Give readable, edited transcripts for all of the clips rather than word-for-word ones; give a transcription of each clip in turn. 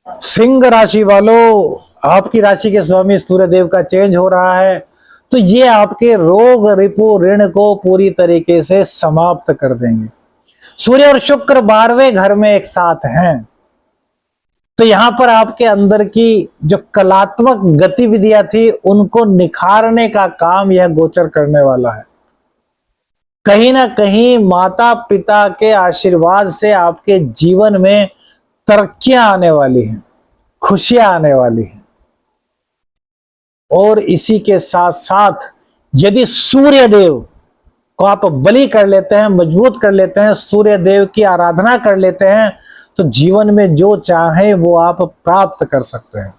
सिंह राशि वालों, आपकी राशि के स्वामी सूर्य देव का चेंज हो रहा है, तो ये आपके रोग रिपु ऋण को पूरी तरीके से समाप्त कर देंगे। सूर्य और शुक्र 12वें घर में एक साथ हैं, तो यहां पर आपके अंदर की जो कलात्मक गतिविधियां थी उनको निखारने का काम यह गोचर करने वाला है। कहीं ना कहीं माता पिता के आशीर्वाद से आपके जीवन में तरक्कियां आने वाली हैं, खुशियां आने वाली हैं। और इसी के साथ साथ यदि सूर्य देव को आप बलि कर लेते हैं, मजबूत कर लेते हैं, सूर्य देव की आराधना कर लेते हैं, तो जीवन में जो चाहे वो आप प्राप्त कर सकते हैं।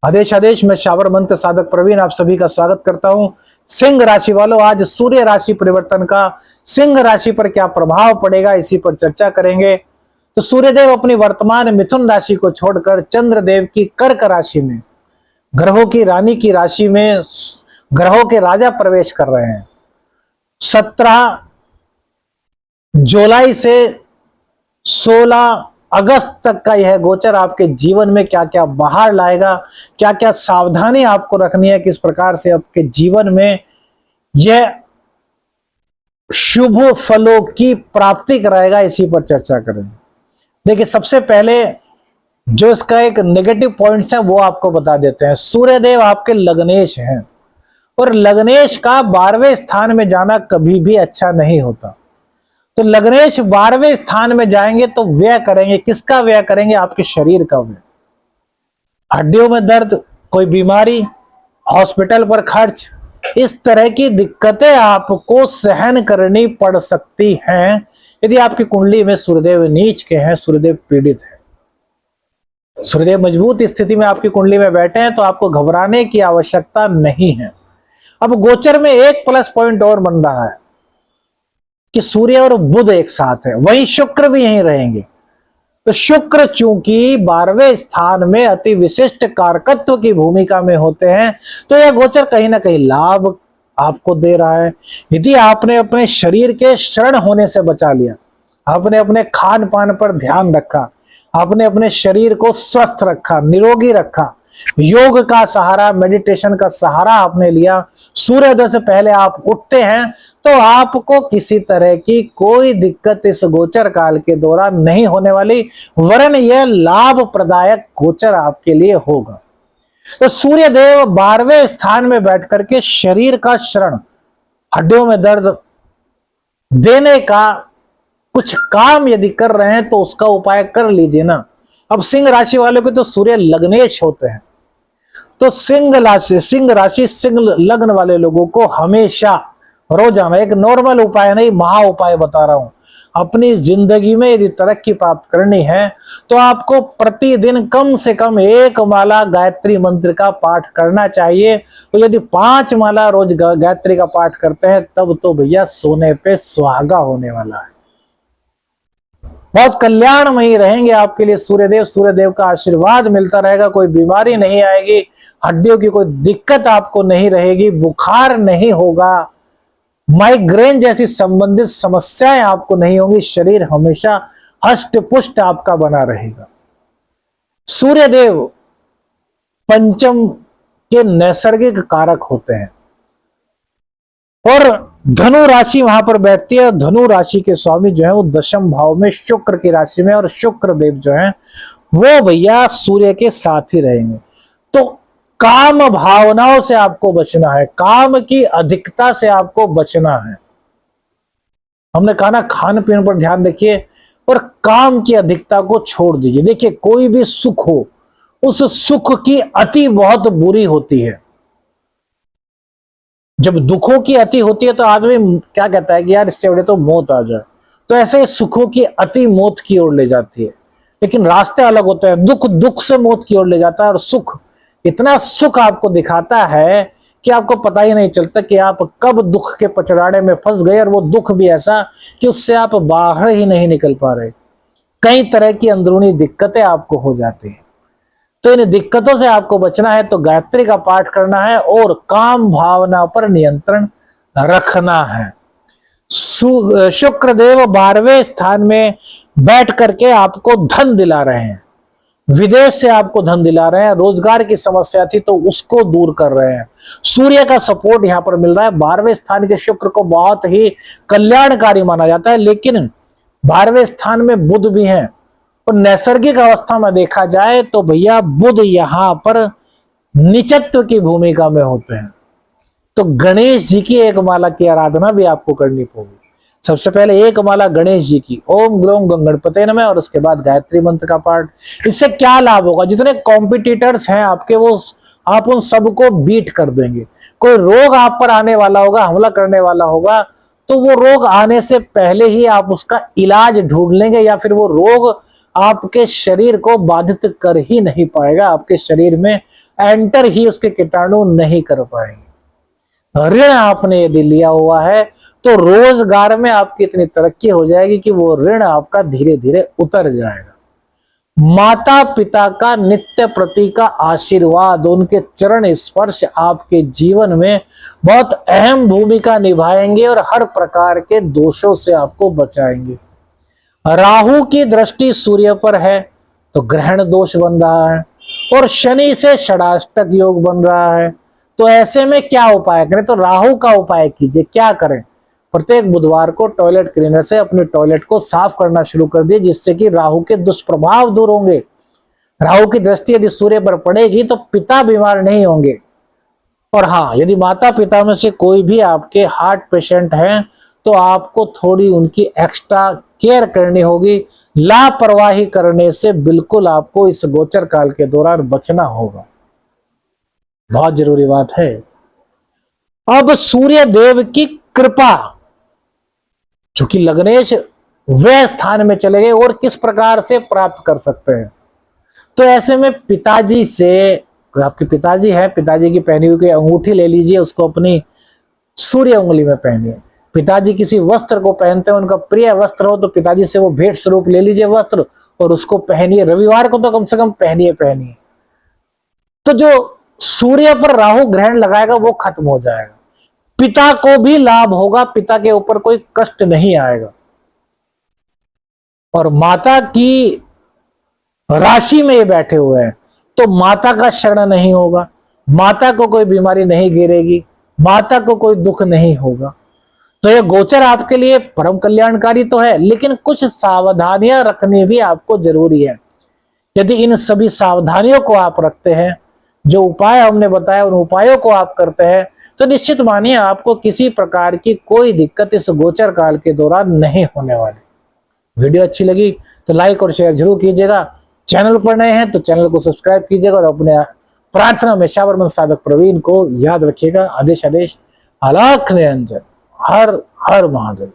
आदेश आदेश में शावर मंत्र साधक प्रवीण आप सभी का स्वागत करता हूं। सिंह राशि वालों, आज सूर्य राशि परिवर्तन का सिंह राशि पर क्या प्रभाव पड़ेगा, इसी पर चर्चा करेंगे। तो सूर्यदेव अपनी वर्तमान मिथुन राशि को छोड़कर चंद्रदेव की कर्क राशि में, ग्रहों की रानी की राशि में ग्रहों के राजा प्रवेश कर रहे हैं। 17 जुलाई से 16 अगस्त तक का यह गोचर आपके जीवन में क्या क्या बाहर लाएगा, क्या क्या सावधानी आपको रखनी है, किस प्रकार से आपके जीवन में यह शुभ फलों की प्राप्ति कराएगा, इसी पर चर्चा करेंगे। देखिए, सबसे पहले जो इसका एक नेगेटिव पॉइंट्स है वो आपको बता देते हैं। सूर्यदेव आपके लग्नेश हैं, और लग्नेश का 12वें स्थान में जाना कभी भी अच्छा नहीं होता। तो लग्नेश 12वें स्थान में जाएंगे तो व्यय करेंगे, किसका व्यय करेंगे? आपके शरीर का व्यय। हड्डियों में दर्द, कोई बीमारी, हॉस्पिटल पर खर्च, इस तरह की दिक्कतें आपको सहन करनी पड़ सकती हैं यदि आपकी कुंडली में सूर्यदेव नीच के हैं, सूर्यदेव पीड़ित है। सूर्यदेव मजबूत स्थिति में आपकी कुंडली में बैठे हैं तो आपको घबराने की आवश्यकता नहीं है। अब गोचर में एक प्लस पॉइंट और बन रहा है कि सूर्य और बुध एक साथ है, वहीं शुक्र भी यहीं रहेंगे। तो शुक्र चूंकि 12वें स्थान में अति विशिष्ट कारकत्व की भूमिका में होते हैं, तो यह गोचर कहीं ना कहीं लाभ आपको दे रहा है। यदि आपने अपने शरीर के शरण होने से बचा लिया, आपने अपने खान पान पर ध्यान रखा, आपने अपने शरीर को स्वस्थ रखा, निरोगी रखा, योग का सहारा, मेडिटेशन का सहारा आपने लिया, सूर्योदय से पहले आप उठते हैं, तो आपको किसी तरह की कोई दिक्कत इस गोचर काल के दौरान नहीं होने वाली, वरन यह लाभ प्रदायक गोचर आपके लिए होगा। तो सूर्यदेव 12वें स्थान में बैठ करके शरीर का शरण, हड्डियों में दर्द देने का कुछ काम यदि कर रहे हैं तो उसका उपाय कर लीजिए ना। अब सिंह राशि वालों के तो सूर्य लग्नेश होते हैं, तो सिंह राशि सिंह लग्न वाले लोगों को हमेशा रोजाना, एक नॉर्मल उपाय नहीं, महा उपाय बता रहा हूं, अपनी जिंदगी में यदि तरक्की प्राप्त करनी है तो आपको प्रतिदिन कम से कम 1 माला गायत्री मंत्र का पाठ करना चाहिए। तो यदि 5 माला रोज गायत्री का पाठ करते हैं तब तो भैया सोने पे सुहागा होने वाला है। बहुत कल्याणमयी रहेंगे आपके लिए सूर्यदेव। सूर्यदेव का आशीर्वाद मिलता रहेगा, कोई बीमारी नहीं आएगी, हड्डियों की कोई दिक्कत आपको नहीं रहेगी, बुखार नहीं होगा, माइग्रेन जैसी संबंधित समस्याएं आपको नहीं होंगी, शरीर हमेशा हष्ट पुष्ट आपका बना रहेगा। सूर्यदेव पंचम के नैसर्गिक कारक होते हैं, और धनु राशि वहां पर बैठती है। धनु राशि के स्वामी जो है वो 10वें भाव में शुक्र की राशि में, और शुक्र देव जो है वो भैया सूर्य के साथ ही रहेंगे। तो काम भावनाओं से आपको बचना है, काम की अधिकता से आपको बचना है। हमने कहा ना, खान पीने पर ध्यान रखिए और काम की अधिकता को छोड़ दीजिए। देखिए, कोई भी सुख हो, उस सुख की अति बहुत बुरी होती है। जब दुखों की अति होती है तो आदमी क्या कहता है कि यार इससे बड़े तो मौत आ जाए, तो ऐसे सुखों की अति मौत की ओर ले जाती है। लेकिन रास्ते अलग होते हैं, दुख दुख से मौत की ओर ले जाता है, और सुख इतना सुख आपको दिखाता है कि आपको पता ही नहीं चलता कि आप कब दुख के पचड़ाड़े में फंस गए, और वो दुख भी ऐसा कि उससे आप बाहर ही नहीं निकल पा रहे। कई तरह की अंदरूनी दिक्कतें आपको हो जाती है। तो इन दिक्कतों से आपको बचना है तो गायत्री का पाठ करना है और काम भावना पर नियंत्रण रखना है। शुक्र देव 12वें स्थान में बैठ करके आपको धन दिला रहे हैं, विदेश से आपको धन दिला रहे हैं, रोजगार की समस्या थी तो उसको दूर कर रहे हैं। सूर्य का सपोर्ट यहां पर मिल रहा है। 12वें स्थान के शुक्र को बहुत ही कल्याणकारी माना जाता है, लेकिन 12वें स्थान में बुध भी हैं और नैसर्गिक अवस्था में देखा जाए तो भैया बुध यहां पर निचत्व की भूमिका में होते हैं। तो गणेश जी की एक माला की आराधना भी आपको करनी होगी। सबसे पहले एक माला गणेश जी की, ओम ग्लोम गणपते नमः, और उसके बाद गायत्री मंत्र का पाठ। इससे क्या लाभ होगा? जितने कॉम्पिटिटर्स हैं आपके, वो आप उन सबको बीट कर देंगे। कोई रोग आप पर आने वाला होगा, हमला करने वाला होगा, तो वो रोग आने से पहले ही आप उसका इलाज ढूंढ लेंगे, या फिर वो रोग आपके शरीर को बाधित कर ही नहीं पाएगा, आपके शरीर में एंटर ही उसके कीटाणु नहीं कर पाएंगे। ऋण आपने यदि लिया हुआ है तो रोजगार में आपकी इतनी तरक्की हो जाएगी कि वो ऋण आपका धीरे धीरे उतर जाएगा। माता पिता का नित्य प्रति का आशीर्वाद, उनके चरण स्पर्श आपके जीवन में बहुत अहम भूमिका निभाएंगे और हर प्रकार के दोषों से आपको बचाएंगे। राहु की दृष्टि सूर्य पर है तो ग्रहण दोष बन रहा है, और शनि से षडाष्टक योग बन रहा है। तो ऐसे में क्या उपाय करें? तो राहु का उपाय कीजिए। क्या करें? प्रत्येक बुधवार को टॉयलेट क्लीनर से अपने टॉयलेट को साफ करना शुरू कर दिए, जिससे कि राहु के दुष्प्रभाव दूर होंगे। राहु की दृष्टि यदि सूर्य पर पड़ेगी तो पिता बीमार नहीं होंगे। और हाँ, यदि माता पिता में से कोई भी आपके हार्ट पेशेंट हैं तो आपको थोड़ी उनकी एक्स्ट्रा केयर करनी होगी। लापरवाही करने से बिल्कुल आपको इस गोचर काल के दौरान बचना होगा, बहुत जरूरी बात है। अब सूर्य देव की कृपा, चूंकि लग्नेश वह स्थान में चले गए, और किस प्रकार से प्राप्त कर सकते हैं? तो ऐसे में पिताजी से, आपके पिताजी है, पिताजी की पहनी हुई अंगूठी ले लीजिए, उसको अपनी सूर्य उंगली में पहनिए। पिताजी किसी वस्त्र को पहनते हैं, उनका प्रिय वस्त्र हो तो पिताजी से वो भेंट स्वरूप ले लीजिए वस्त्र और उसको पहनिए। रविवार को तो कम से कम पहनिए। तो जो सूर्य पर राहु ग्रहण लगाएगा वो खत्म हो जाएगा। पिता को भी लाभ होगा, पिता के ऊपर कोई कष्ट नहीं आएगा, और माता की राशि में ये बैठे हुए हैं तो माता का शरण नहीं होगा, माता को कोई बीमारी नहीं घेरेगी, माता को कोई दुख नहीं होगा। तो ये गोचर आपके लिए परम कल्याणकारी तो है, लेकिन कुछ सावधानियां रखनी भी आपको जरूरी है। यदि इन सभी सावधानियों को आप रखते हैं, जो उपाय हमने बताया उन उपायों को आप करते हैं, तो निश्चित मानिए आपको किसी प्रकार की कोई दिक्कत इस गोचर काल के दौरान नहीं होने वाली। वीडियो अच्छी लगी तो लाइक और शेयर जरूर कीजिएगा। चैनल पर नए हैं तो चैनल को सब्सक्राइब कीजिएगा, और अपने प्रार्थना में शाबरमन साधक प्रवीण को याद रखिएगा। आदेश आदेश, अलख निरंजन, हर हर महादेव।